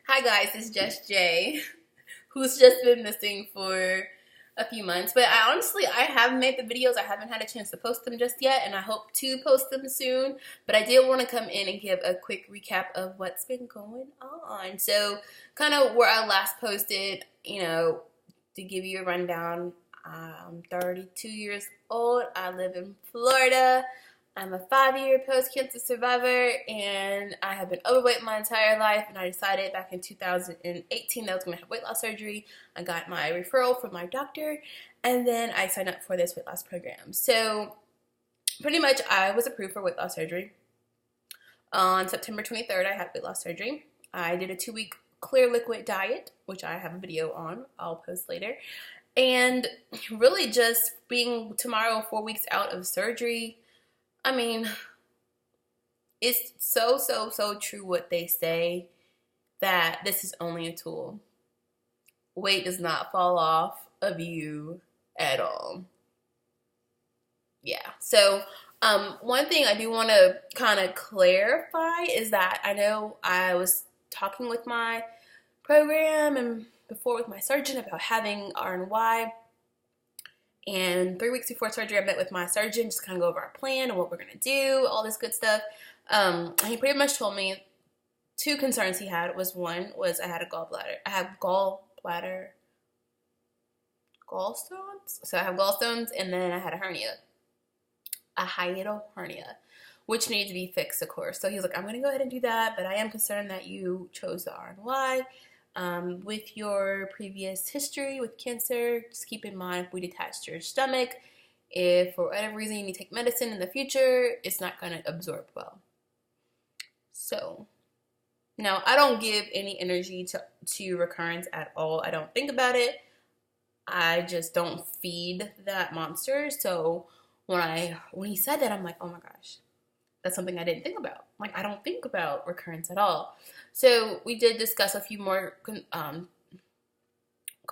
Hi guys, it's Just Jay, who's just been missing for a few months. But I have made the videos. I haven't had a chance to post them just yet, and I hope to post them soon. But I did want to come in and give a quick recap of what's been going on. So, kind of where I last posted, to give you a rundown. I'm 32 years old. I live in Florida. I'm a 5-year post-cancer survivor, and I have been overweight my entire life, and I decided back in 2018 that I was going to have weight loss surgery. I got my referral from my doctor, and then I signed up for this weight loss program. So pretty much I was approved for weight loss surgery. On September 23rd, I had weight loss surgery. I did a 2-week clear liquid diet, which I have a video on. I'll post later. And really just being tomorrow 4 weeks out of surgery, I mean, it's so true what they say, that this is only a tool. Weight does not fall off of you at all. Yeah. So, one thing I do want to kind of clarify is that I know I was talking with my program and before with my surgeon about having RNY. And 3 weeks before surgery, I met with my surgeon, just kind of go over our plan and what we're going to do, all this good stuff. And he pretty much told me 2 concerns he had. One was I had a gallbladder. I have gallstones. So I have gallstones, and then I had a hernia. A hiatal hernia, which needed to be fixed, of course. So he was like, I'm going to go ahead and do that, but I am concerned that you chose the RNY. With your previous history with cancer, just keep in mind if we detached your stomach, if for whatever reason you need to take medicine in the future, it's not going to absorb well. So, now I don't give any energy to recurrence at all. I don't think about it. I just don't feed that monster. So when he said that, I'm like, oh my gosh, that's something I didn't think about. Like, I don't think about recurrence at all. So we did discuss a few more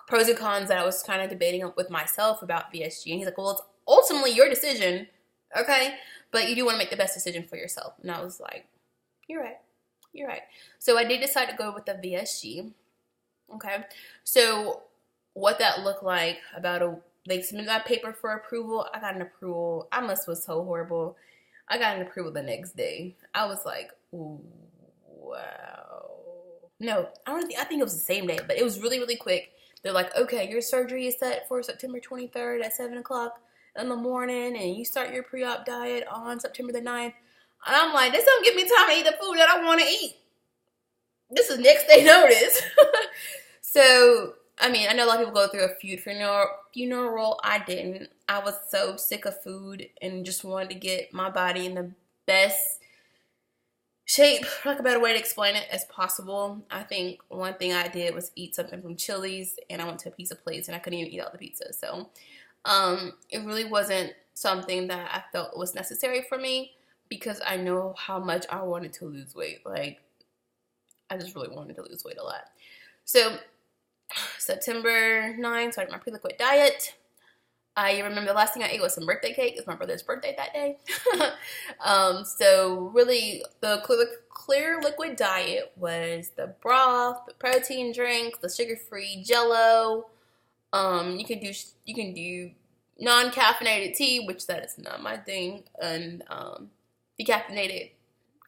pros and cons that I was kind of debating with myself about VSG. And he's like, well, it's ultimately your decision, okay? But you do want to make the best decision for yourself. And I was like, you're right. So I did decide to go with the VSG, okay? So what that looked like, they submitted that paper for approval. I got an approval. I must was so horrible. I got an approval the next day. I was like, ooh, wow. No, I think it was the same day, but it was really quick. They're like, okay, your surgery is set for September 23rd at 7 o'clock in the morning, and you start your pre-op diet on September the 9th. And I'm like, this don't give me time to eat the food that I want to eat. This is next day notice. So, I mean, I know a lot of people go through a funeral. I didn't. I was so sick of food and just wanted to get my body in the best shape, for lack of a better way to explain it, as possible. I think one thing I did was eat something from Chili's, and I went to a pizza place, and I couldn't even eat all the pizza. So, it really wasn't something that I felt was necessary for me, because I know how much I wanted to lose weight. Like, I just really wanted to lose weight a lot. So, September 9th, started my pre-liquid diet. I remember the last thing I ate was some birthday cake. It's my brother's birthday that day. So really, the clear liquid diet was the broth, the protein drinks, the sugar-free Jello. You can do non-caffeinated tea, which that is not my thing, and decaffeinated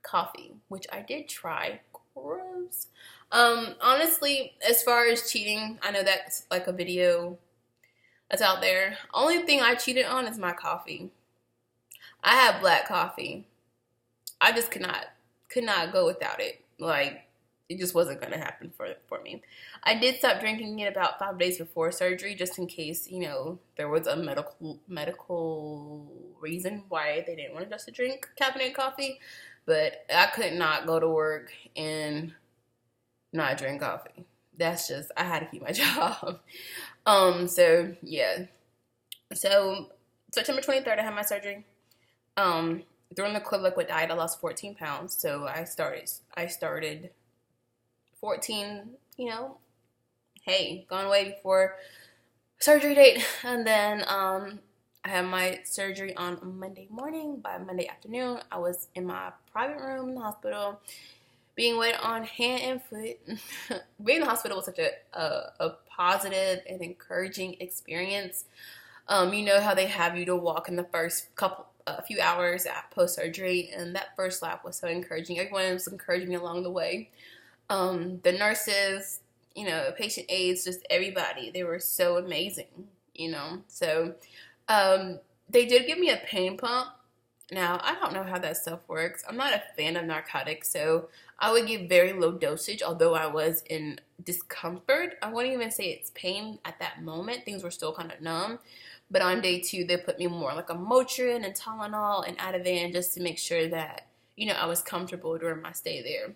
coffee, which I did try. Gross. Honestly, as far as cheating, I know that's like a video that's out there. Only thing I cheated on is my coffee. I have black coffee. I just could not go without it. Like, it just wasn't going to happen for me. I did stop drinking it about 5 days before surgery, just in case, there was a medical reason why they didn't want us to drink caffeinated coffee. But I could not go to work and not drink coffee. That's just, I had to keep my job. So yeah. So September 23rd, I had my surgery. During the clear liquid diet, I lost 14 pounds. So I started 14, gone away before surgery date. And then, I had my surgery on Monday morning. By Monday afternoon, I was in my private room in the hospital, being wet on hand and foot. Being in the hospital was such a positive and encouraging experience. You know how they have you to walk in the first few hours at post-surgery, and that first lap was so encouraging. Everyone was encouraging me along the way. The nurses, you know, patient aides, just everybody, they were so amazing, you know. So they did give me a pain pump. Now, I don't know how that stuff works. I'm not a fan of narcotics, so I would give very low dosage, although I was in discomfort. I wouldn't even say it's pain at that moment. Things were still kind of numb. But on day 2, they put me more like a Motrin and Tylenol and Ativan just to make sure that, you know, I was comfortable during my stay there.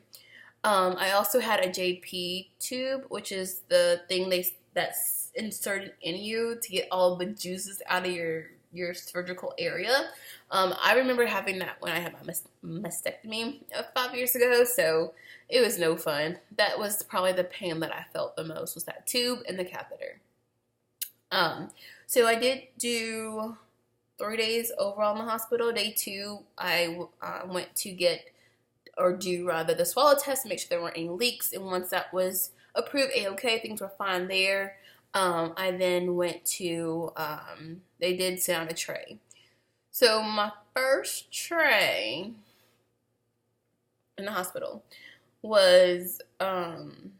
I also had a JP tube, which is the thing that's inserted in you to get all the juices out of your surgical area. I remember having that when I had my mastectomy 5 years ago, so it was no fun. That was probably the pain that I felt the most, was that tube and the catheter. So I did do 3 days overall in the hospital. Day 2, I went to do the swallow test to make sure there weren't any leaks. And once that was approved, A-OK, things were fine there. I then went to, they did sit on a tray. So my first tray in the hospital was some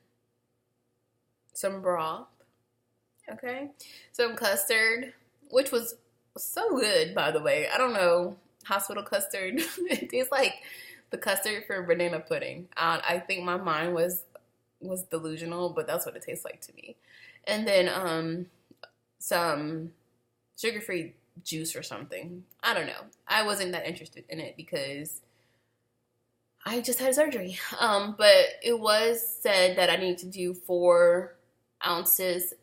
broth. Okay, some custard, which was so good, by the way. I don't know, hospital custard. It tastes like the custard for banana pudding. I think my mind was delusional, but that's what it tastes like to me. And then some sugar-free juice or something. I don't know. I wasn't that interested in it because I just had surgery. But it was said that I need to do 4 ounces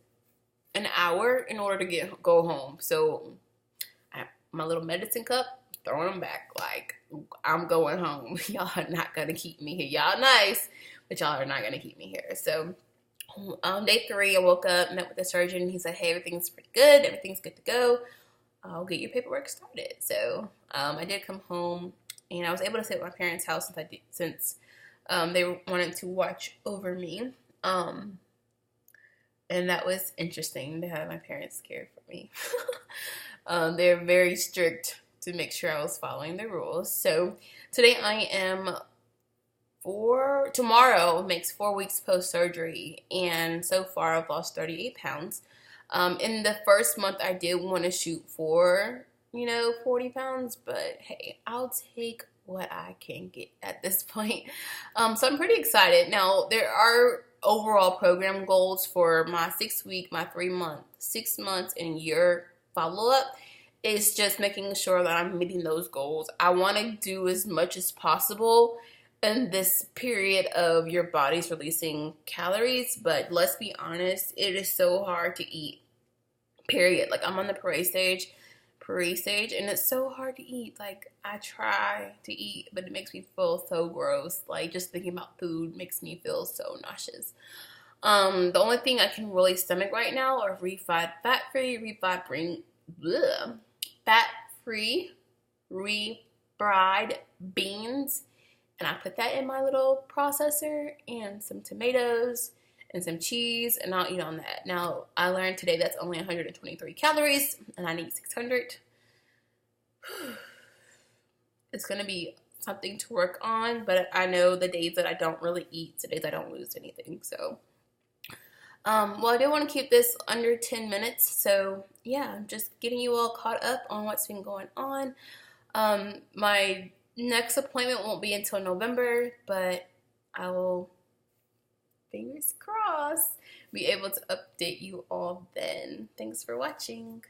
an hour in order to go home. So my little medicine cup, throwing them back like I'm going home. Y'all are not gonna keep me here. Y'all nice, but y'all are not gonna keep me here. So on day 3, I woke up, met with the surgeon. He said, hey, everything's pretty good. Everything's good to go. I'll get your paperwork started. So I did come home, and I was able to stay at my parents' house since they wanted to watch over me. And that was interesting to have my parents care for me. They're very strict to make sure I was following the rules. So today I am tomorrow makes 4 weeks post-surgery, and so far I've lost 38 pounds. In the first month I did want to shoot for, 40 pounds, but hey, I'll take what I can get at this point. So I'm pretty excited. Now, there are overall program goals for my 6 week, my 3 month, 6 months, and year follow-up. It's just making sure that I'm meeting those goals. I want to do as much as possible in this period of your body's releasing calories, but let's be honest, it is so hard to eat, period. Like, I'm on the puree stage, and it's so hard to eat. Like, I try to eat, but it makes me feel so gross. Like, just thinking about food makes me feel so nauseous. The only thing I can really stomach right now are fat-free, refried beans. And I put that in my little processor, and some tomatoes and some cheese, and I'll eat on that. Now, I learned today that's only 123 calories, and I need 600. It's going to be something to work on, but I know the days that I don't really eat, the days I don't lose anything. So, well, I do want to keep this under 10 minutes. So, yeah, I'm just getting you all caught up on what's been going on. My next appointment won't be until November, but I will, fingers crossed, be able to update you all then. Thanks for watching.